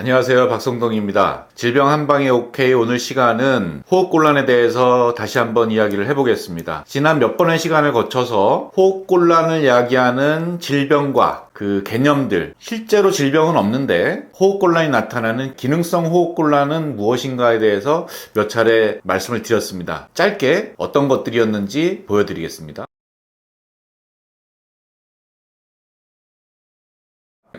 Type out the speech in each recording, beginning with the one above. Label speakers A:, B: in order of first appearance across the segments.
A: 안녕하세요, 박성동입니다. 질병 한방에 오케이. 오늘 시간은 호흡곤란에 대해서 다시 한번 이야기를 해보겠습니다. 지난 몇 번의 시간을 거쳐서 호흡곤란을 이야기하는 질병과 그 개념들, 실제로 질병은 없는데 호흡곤란이 나타나는 기능성 호흡곤란은 무엇인가에 대해서 몇 차례 말씀을 드렸습니다. 짧게 어떤 것들이었는지 보여드리겠습니다.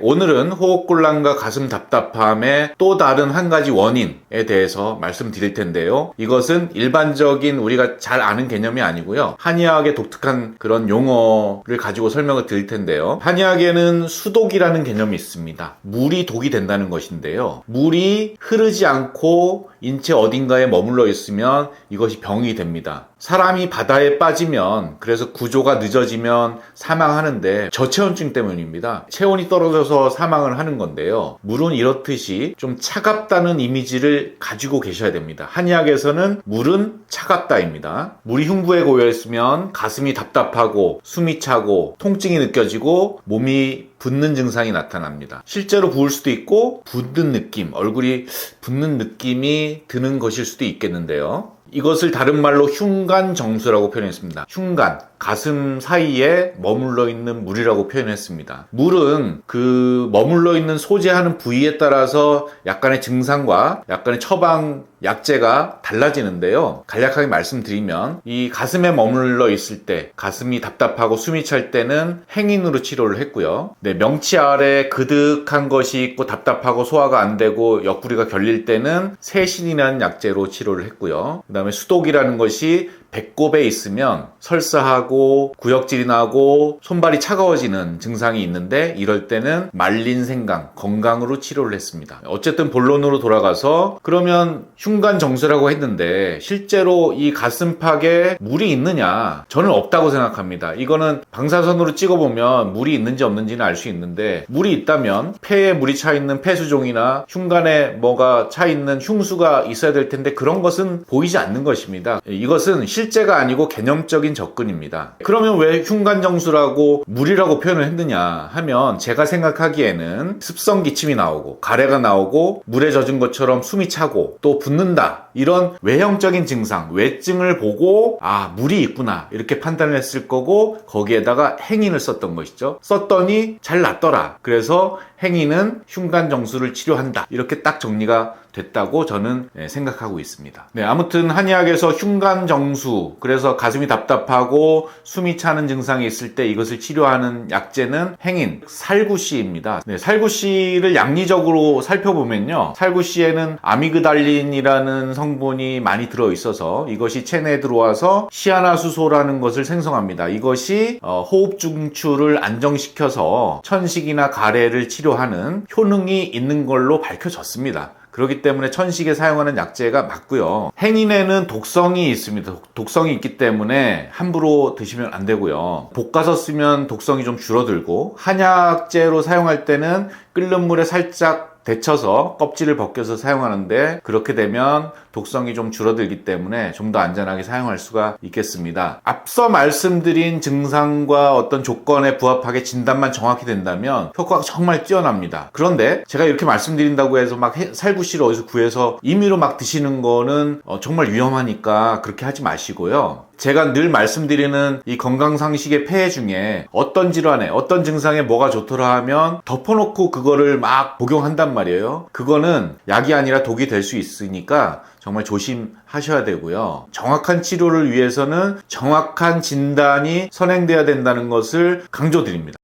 A: 오늘은 호흡곤란과 가슴 답답함의 또 다른 한 가지 원인에 대해서 말씀드릴 텐데요. 이것은 일반적인 우리가 잘 아는 개념이 아니고요. 한의학의 독특한 그런 용어를 가지고 설명을 드릴 텐데요. 한의학에는 수독이라는 개념이 있습니다. 물이 독이 된다는 것인데요. 물이 흐르지 않고 인체 어딘가에 머물러 있으면 이것이 병이 됩니다. 사람이 바다에 빠지면, 그래서 구조가 늦어지면 사망하는데 저체온증 때문입니다. 체온이 떨어져서 사망을 하는 건데요. 물은 이렇듯이 좀 차갑다는 이미지를 가지고 계셔야 됩니다. 한의학에서는 물은 차갑다입니다. 물이 흉부에 고여있으면 가슴이 답답하고 숨이 차고 통증이 느껴지고 몸이 붓는 증상이 나타납니다. 실제로 부을 수도 있고 붓는 느낌, 얼굴이 붓는 느낌이 드는 것일 수도 있겠는데요. 이것을 다른 말로 흉간정수라고 표현했습니다. 흉간, 가슴 사이에 머물러 있는 물이라고 표현했습니다. 물은 그 머물러 있는 소재하는 부위에 따라서 약간의 증상과 약간의 처방 약재가 달라지는데요. 간략하게 말씀드리면 이 가슴에 머물러 있을 때, 가슴이 답답하고 숨이 찰 때는 행인으로 치료를 했고요. 명치 아래 그득한 것이 있고 답답하고 소화가 안 되고 옆구리가 결릴 때는 세신이라는 약재로 치료를 했고요. 그 다음에 수독이라는 것이 배꼽에 있으면 설사하고 구역질이 나고 손발이 차가워지는 증상이 있는데 이럴 때는 말린 생강, 건강으로 치료를 했습니다. 어쨌든 본론으로 돌아가서 그러면 흉간정수라고 했는데 실제로 이 가슴팍에 물이 있느냐? 저는 없다고 생각합니다. 이거는 방사선으로 찍어보면 물이 있는지 없는지는 알 수 있는데 물이 있다면 폐에 물이 차 있는 폐수종이나 흉간에 뭐가 차 있는 흉수가 있어야 될 텐데 그런 것은 보이지 않는 것입니다. 이것은 실제가 아니고 개념적인 접근입니다. 그러면 왜 흉간정수라고 물이라고 표현을 했느냐 하면 제가 생각하기에는 습성 기침이 나오고 가래가 나오고 물에 젖은 것처럼 숨이 차고 또 붓는다 이런 외형적인 증상, 외증을 보고 아 물이 있구나 이렇게 판단을 했을 거고 거기에다가 행인을 썼던 것이죠. 썼더니 잘 낫더라. 그래서 행인은 흉간정수를 치료한다 이렇게 딱 정리가 됐다고 저는 생각하고 있습니다. 아무튼 한의학에서 흉간정수, 그래서 가슴이 답답하고 숨이 차는 증상이 있을 때 이것을 치료하는 약재는 행인, 살구씨입니다. 살구씨를 양리적으로 살펴보면요. 살구씨에는 아미그달린이라는 성분이 많이 들어있어서 이것이 체내에 들어와서 시아나수소라는 것을 생성합니다. 이것이 호흡 중추를 안정시켜서 천식이나 가래를 치료하는 효능이 있는 걸로 밝혀졌습니다. 그렇기 때문에 천식에 사용하는 약재가 맞고요. 행인에는 독성이 있습니다. 독성이 있기 때문에 함부로 드시면 안 되고요. 볶아서 쓰면 독성이 좀 줄어들고 한약재로 사용할 때는 끓는 물에 살짝 데쳐서 껍질을 벗겨서 사용하는데 그렇게 되면 독성이 좀 줄어들기 때문에 좀 더 안전하게 사용할 수가 있겠습니다. 앞서 말씀드린 증상과 어떤 조건에 부합하게 진단만 정확히 된다면 효과가 정말 뛰어납니다. 그런데 제가 이렇게 말씀드린다고 해서 막 살구씨를 어디서 구해서 임의로 막 드시는 거는 정말 위험하니까 그렇게 하지 마시고요. 제가 늘 말씀드리는 이 건강상식의 폐해 중에 어떤 질환에 어떤 증상에 뭐가 좋더라 하면 덮어놓고 그거를 막 복용한단 말이에요. 그거는 약이 아니라 독이 될 수 있으니까 정말 조심하셔야 되고요. 정확한 치료를 위해서는 정확한 진단이 선행돼야 된다는 것을 강조드립니다.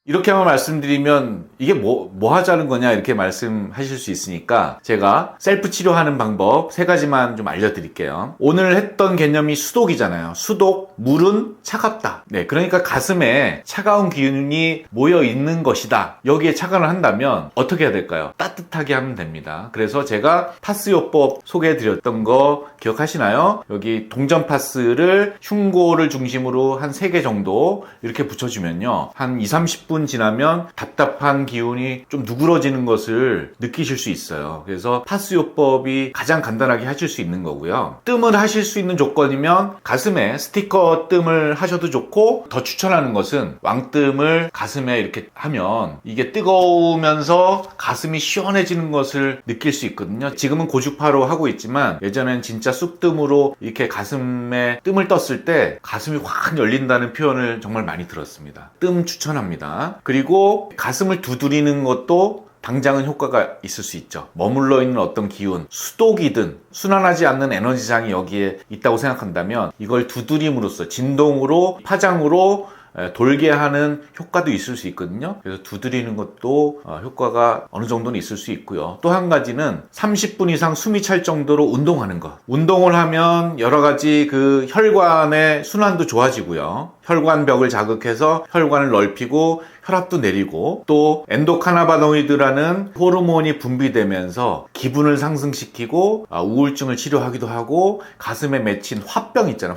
A: 이렇게만 말씀드리면 이게 뭐 하자는 거냐 이렇게 말씀하실 수 있으니까 제가 셀프 치료하는 방법 3가지만 좀 알려드릴게요. 오늘 했던 개념이 수독이잖아요. 수독, 물은 차갑다. 그러니까 가슴에 차가운 기운이 모여 있는 것이다. 여기에 착안을 한다면 어떻게 해야 될까요? 따뜻하게 하면 됩니다. 그래서 제가 파스요법 소개해드렸던 거 기억하시나요? 여기 동전 파스를 흉고를 중심으로 한 3개 정도 이렇게 붙여주면요. 한 20-30분 30분 지나면 답답한 기운이 좀 누그러지는 것을 느끼실 수 있어요. 그래서 파스요법이 가장 간단하게 하실 수 있는 거고요. 뜸을 하실 수 있는 조건이면 가슴에 스티커 뜸을 하셔도 좋고, 더 추천하는 것은 왕뜸을 가슴에 이렇게 하면 이게 뜨거우면서 가슴이 시원해지는 것을 느낄 수 있거든요. 지금은 고주파로 하고 있지만 예전엔 진짜 쑥뜸으로 이렇게 가슴에 뜸을 떴을 때 가슴이 확 열린다는 표현을 정말 많이 들었습니다. 뜸 추천합니다. 그리고 가슴을 두드리는 것도 당장은 효과가 있을 수 있죠. 머물러 있는 어떤 기운, 수독이든 순환하지 않는 에너지장이 여기에 있다고 생각한다면 이걸 두드림으로써 진동으로, 파장으로 돌게 하는 효과도 있을 수 있거든요. 그래서 두드리는 것도 효과가 어느 정도는 있을 수 있고요. 또 한 가지는 30분 이상 숨이 찰 정도로 운동하는 것. 운동을 하면 여러 가지 그 혈관의 순환도 좋아지고요. 혈관벽을 자극해서 혈관을 넓히고 혈압도 내리고, 또 엔도카나바노이드라는 호르몬이 분비되면서 기분을 상승시키고 우울증을 치료하기도 하고, 가슴에 맺힌 화병 있잖아요.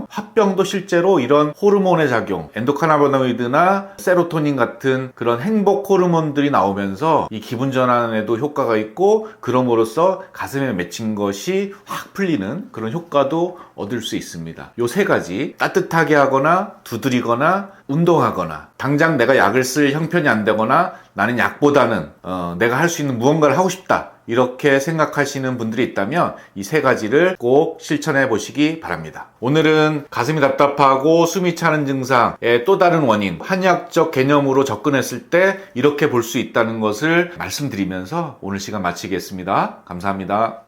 A: 화병도 실제로 이런 호르몬의 작용, 엔도카나바노이드나 세로토닌 같은 그런 행복 호르몬들이 나오면서 이 기분 전환에도 효과가 있고, 그럼으로써 가슴에 맺힌 것이 확 풀리는 그런 효과도 얻을 수 있습니다. 요 세 가지, 따뜻하게 하거나 두드리거나 운동하거나, 당장 내가 약을 쓸 형편이 안 되거나 나는 약보다는 내가 할 수 있는 무언가를 하고 싶다, 이렇게 생각하시는 분들이 있다면 이 세 가지를 꼭 실천해 보시기 바랍니다. 오늘은 가슴이 답답하고 숨이 차는 증상의 또 다른 원인, 한의학적 개념으로 접근했을 때 이렇게 볼 수 있다는 것을 말씀드리면서 오늘 시간 마치겠습니다. 감사합니다.